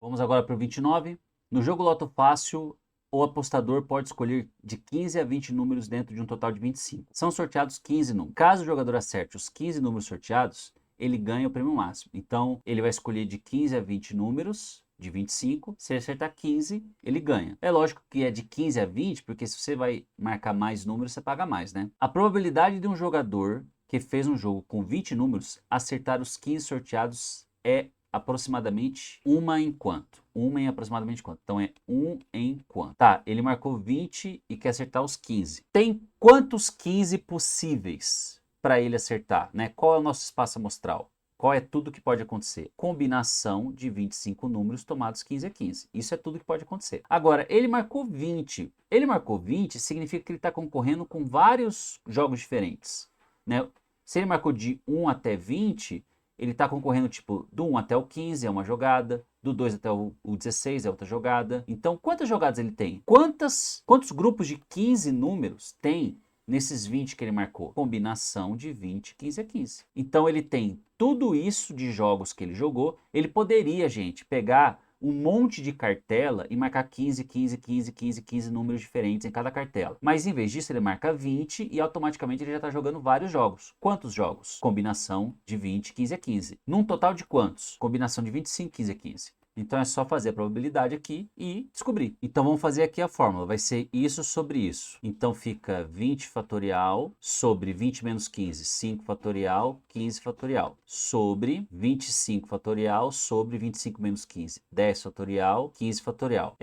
Vamos agora para o 29. No jogo Loto Fácil, o apostador pode escolher de 15 a 20 números dentro de um total de 25. São sorteados 15 números. Caso o jogador acerte os 15 números sorteados, ele ganha o prêmio máximo. Então, ele vai escolher de 15 a 20 números de 25. Se ele acertar 15, ele ganha. É lógico que é de 15 a 20, porque se você vai marcar mais números, você paga mais, né? A probabilidade de um jogador que fez um jogo com 20 números acertar os 15 sorteados é aproximadamente uma em quanto? Uma em aproximadamente quanto? Então é 1 em quanto? Tá, ele marcou 20 e quer acertar os 15. Tem quantos 15 possíveis para ele acertar, né? Qual é o nosso espaço amostral? Qual é tudo que pode acontecer? Combinação de 25 números tomados 15 a 15. Isso é tudo que pode acontecer. Agora, ele marcou 20. Ele marcou 20 significa que ele está concorrendo com vários jogos diferentes, né? Se ele marcou de 1 até 20, ele está concorrendo, tipo, do 1 até o 15 é uma jogada, do 2 até o 16 é outra jogada. Então, quantas jogadas ele tem? Quantos grupos de 15 números tem nesses 20 que ele marcou? Combinação de 20, 15 a 15. Então, ele tem tudo isso de jogos que ele jogou. Ele poderia, gente, pegar um monte de cartela e marcar 15, 15, 15, 15, 15 números diferentes em cada cartela. Mas em vez disso, ele marca 20 e automaticamente ele já está jogando vários jogos. Quantos jogos? Combinação de 20, 15 a 15. Num total de quantos? Combinação de 25, 15 a 15. Então é só fazer a probabilidade aqui e descobrir. Então vamos fazer aqui a fórmula. Vai ser isso sobre isso. Então fica 20 fatorial sobre 20 menos 15, 5 fatorial, 15 fatorial. Sobre 25 fatorial sobre 25 menos 15, 10 fatorial, 15 fatorial.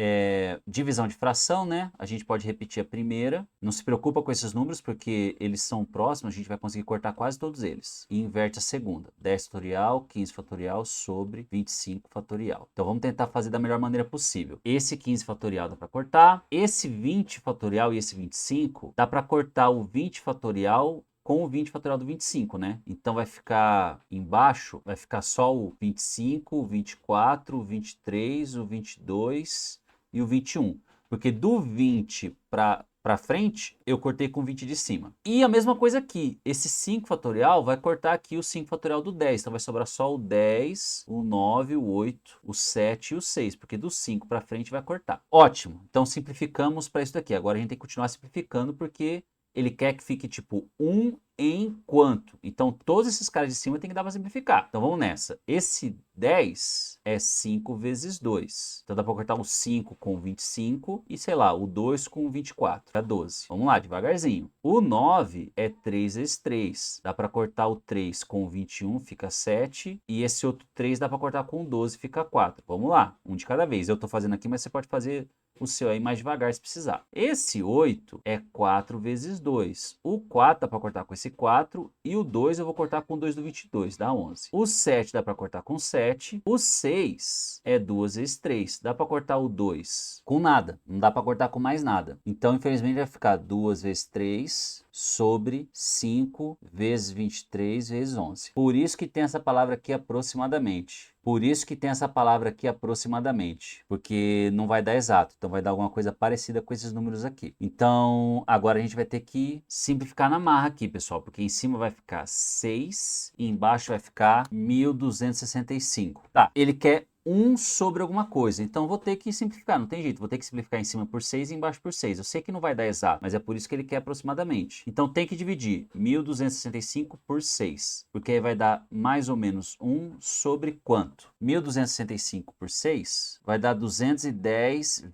Divisão de fração, né? A gente pode repetir a primeira. Não se preocupa com esses números porque eles são próximos. A gente vai conseguir cortar quase todos eles. E inverte a segunda. 10 fatorial, 15 fatorial sobre 25 fatorial. Então vamos tentar fazer da melhor maneira possível. Esse 15 fatorial dá para cortar. Esse 20 fatorial e esse 25 dá para cortar o 20 fatorial com o 20 fatorial do 25, né? Então vai ficar embaixo, vai ficar só o 25, o 24, o 23, o 22 e o 21. Porque do 20 para para frente, eu cortei com 20 de cima. E a mesma coisa aqui, esse 5 fatorial vai cortar aqui o 5 fatorial do 10, então vai sobrar só o 10, o 9, o 8, o 7 e o 6, porque do 5 para frente vai cortar. Ótimo, então simplificamos para isso daqui. Agora a gente tem que continuar simplificando porque ele quer que fique tipo 1 enquanto. Então todos esses caras de cima tem que dar para simplificar. Então vamos nessa. Esse 10 é 5 vezes 2. Então dá para cortar o 5 com 25 e sei lá, o 2 com 24. Dá 12. Vamos lá, devagarzinho. O 9 é 3 vezes 3. Dá para cortar o 3 com 21, fica 7. E esse outro 3 dá para cortar com 12, fica 4. Vamos lá, um de cada vez. Eu estou fazendo aqui, mas você pode fazer o seu aí mais devagar se precisar. Esse 8 é 4 vezes 2. O 4 dá para cortar com esse 4 e o 2 eu vou cortar com 2 do 22, dá 11. O 7 dá para cortar com 7. O 6 é 2 vezes 3. Dá para cortar o 2 com nada, não dá para cortar com mais nada. Então, infelizmente, vai ficar 2 vezes 3 sobre 5 vezes 23 vezes 11. Por isso que tem essa palavra aqui aproximadamente. Por isso que tem essa palavra aqui aproximadamente, porque não vai dar exato, então vai dar alguma coisa parecida com esses números aqui. Então, agora a gente vai ter que simplificar na marra aqui, pessoal, porque em cima vai ficar 6 e embaixo vai ficar 1265. Tá, ele quer 1 sobre alguma coisa, então vou ter que simplificar, não tem jeito, vou ter que simplificar em cima por 6 e embaixo por 6. Eu sei que não vai dar exato, mas é por isso que ele quer aproximadamente. Então tem que dividir 1265 por 6, porque aí vai dar mais ou menos 1 sobre quanto? 1265 por 6 vai dar 210,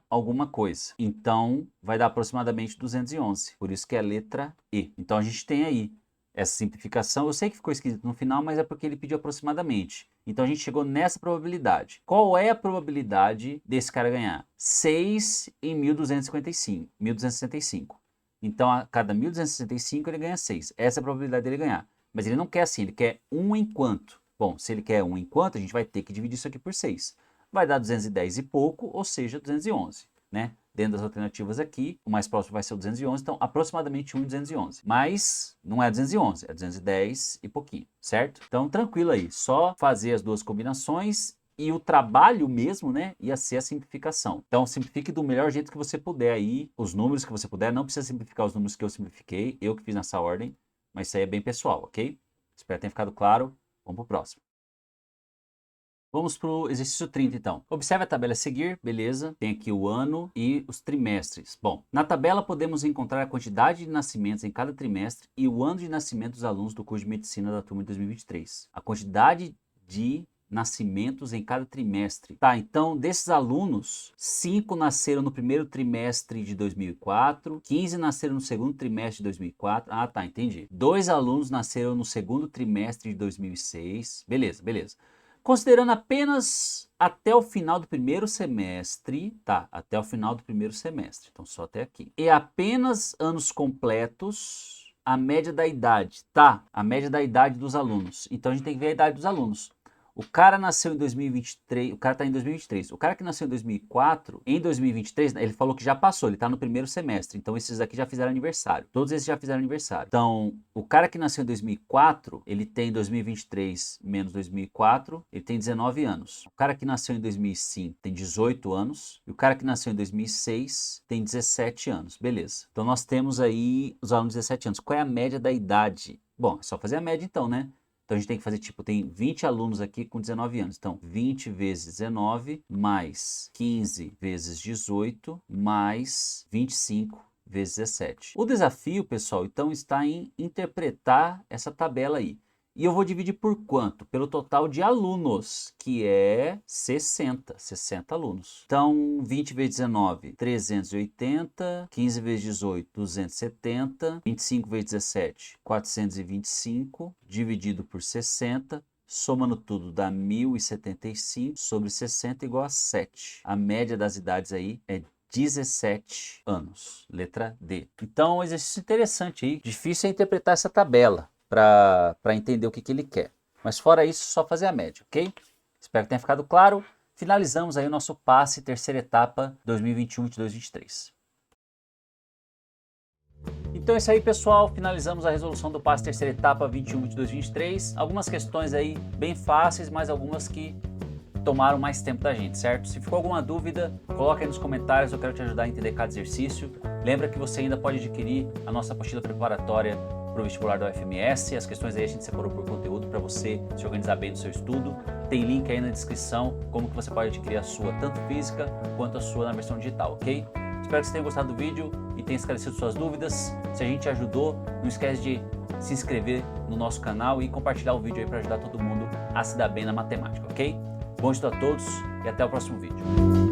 alguma coisa. Então vai dar aproximadamente 211, por isso que é a letra E. Então a gente tem aí essa simplificação. Eu sei que ficou esquisito no final, mas é porque ele pediu aproximadamente. Então a gente chegou nessa probabilidade. Qual é a probabilidade desse cara ganhar? 6 em 1265. Então a cada 1265 ele ganha 6. Essa é a probabilidade dele ganhar. Mas ele não quer assim, ele quer 1 enquanto. Bom, se ele quer 1 enquanto, a gente vai ter que dividir isso aqui por 6. Vai dar 210 e pouco, ou seja, 211, né? Dentro das alternativas aqui, o mais próximo vai ser o 211, então aproximadamente 1 e 211. Mas não é 211, é 210 e pouquinho, certo? Então tranquilo aí, só fazer as duas combinações e o trabalho mesmo, né, ia ser a simplificação. Então simplifique do melhor jeito que você puder aí, os números que você puder, não precisa simplificar os números que eu simplifiquei, eu que fiz nessa ordem, mas isso aí é bem pessoal, ok? Espero que tenha ficado claro, vamos pro próximo. Vamos para o exercício 30, então. Observe a tabela a seguir, beleza? Tem aqui o ano e os trimestres. Bom, na tabela podemos encontrar a quantidade de nascimentos em cada trimestre e o ano de nascimento dos alunos do curso de medicina da turma de 2023. A quantidade de nascimentos em cada trimestre. Tá, então desses alunos, 5 nasceram no primeiro trimestre de 2004, 15 nasceram no segundo trimestre de 2004. Ah, tá, entendi. 2 alunos nasceram no segundo trimestre de 2006. Beleza, beleza. Considerando apenas até o final do primeiro semestre, tá? Até o final do primeiro semestre, então só até aqui. E apenas anos completos, a média da idade, tá? A média da idade dos alunos. Então a gente tem que ver a idade dos alunos. O cara nasceu em 2023, o cara tá em 2023. O cara que nasceu em 2004, em 2023, ele falou que já passou, ele tá no primeiro semestre. Então esses aqui já fizeram aniversário. Todos esses já fizeram aniversário. Então, o cara que nasceu em 2004, ele tem 2023 menos 2004, ele tem 19 anos. O cara que nasceu em 2005 tem 18 anos. E o cara que nasceu em 2006 tem 17 anos. Beleza. Então nós temos aí os alunos de 17 anos. Qual é a média da idade? Bom, é só fazer a média então, né? Então a gente tem que fazer tipo, tem 20 alunos aqui com 19 anos. Então 20 vezes 19 mais 15 vezes 18 mais 25 vezes 17. O desafio, pessoal, então está em interpretar essa tabela aí. E eu vou dividir por quanto? Pelo total de alunos, que é 60 alunos. Então, 20 vezes 19, 380, 15 vezes 18, 270, 25 vezes 17, 425, dividido por 60, somando tudo dá 1075 sobre 60 igual a 7. A média das idades aí é 17 anos, letra D. Então, um exercício interessante aí, difícil é interpretar essa tabela para entender o que ele quer. Mas fora isso, só fazer a média, ok? Espero que tenha ficado claro. Finalizamos aí o nosso passe terceira etapa 2021-2023. Então é isso aí, pessoal. Finalizamos a resolução do passe terceira etapa 21-2023. Algumas questões aí bem fáceis, mas algumas que tomaram mais tempo da gente, certo? Se ficou alguma dúvida, coloca aí nos comentários, eu quero te ajudar a entender cada exercício. Lembra que você ainda pode adquirir a nossa apostila preparatória para o vestibular da UFMS, as questões aí a gente separou por conteúdo para você se organizar bem no seu estudo. Tem link aí na descrição como que você pode adquirir a sua, tanto física quanto a sua na versão digital, ok? Espero que você tenha gostado do vídeo e tenha esclarecido suas dúvidas. Se a gente te ajudou, não esquece de se inscrever no nosso canal e compartilhar o vídeo aí para ajudar todo mundo a se dar bem na matemática, ok? Bom estudo a todos e até o próximo vídeo.